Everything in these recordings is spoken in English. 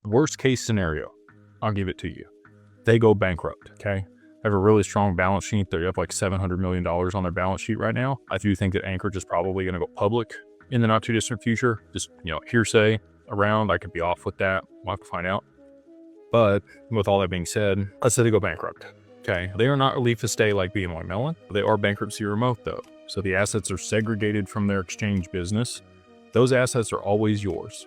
Worst case scenario, I'll give it to you. They go bankrupt, okay? Have a really strong balance sheet. They have like $700 million on their balance sheet right now. I do think that Anchorage is probably going to go public in the not too distant future. Just, hearsay around. I could be off with that. We'll have to find out. But with all that being said, let's say they go bankrupt. Okay. They are not relief estate like BNY Mellon. They are bankruptcy remote though. So the assets are segregated from their exchange business. Those assets are always yours.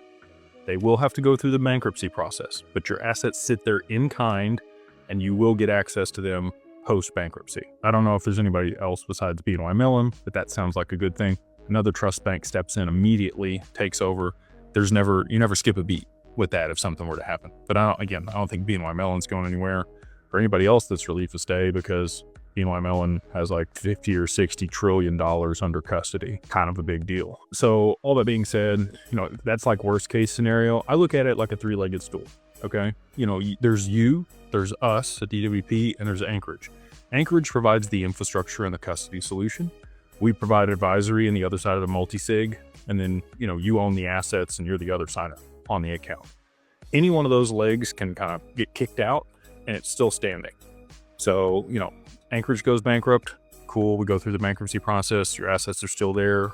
They will have to go through the bankruptcy process, but your assets sit there in kind and you will get access to them post bankruptcy. I don't know if there's anybody else besides BNY Mellon, but that sounds like a good thing. Another trust bank steps in immediately, takes over. You never skip a beat with that if something were to happen. But I don't think BNY Mellon's going anywhere or anybody else that's relief estate, because BNY Mellon has like 50 or 60 trillion dollars under custody. Kind of a big deal. So all that being said, that's like worst case scenario. I look at it like a three-legged stool. Okay. There's us at DWP, and there's Anchorage. Anchorage provides the infrastructure and the custody solution. We provide advisory in the other side of the multi-sig. And then, you own the assets and you're the other side on the account. Any one of those legs can kind of get kicked out and it's still standing. So, Anchorage goes bankrupt. Cool. We go through the bankruptcy process. Your assets are still there.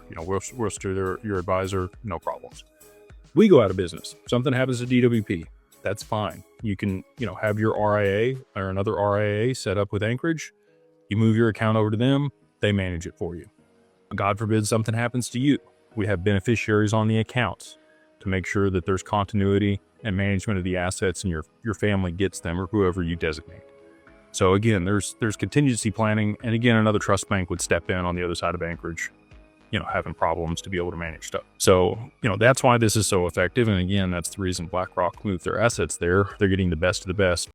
We're still your advisor. No problems. We go out of business. Something happens to DWP. That's fine. You can, have your RIA or another RIA set up with Anchorage. You move your account over to them. They manage it for you. God forbid something happens to you. We have beneficiaries on the accounts to make sure that there's continuity and management of the assets and your family gets them, or whoever you designate. So again, there's contingency planning. And again, another trust bank would step in on the other side of Anchorage, having problems to be able to manage stuff. So, that's why this is so effective. And again, that's the reason BlackRock moved their assets there. They're getting the best of the best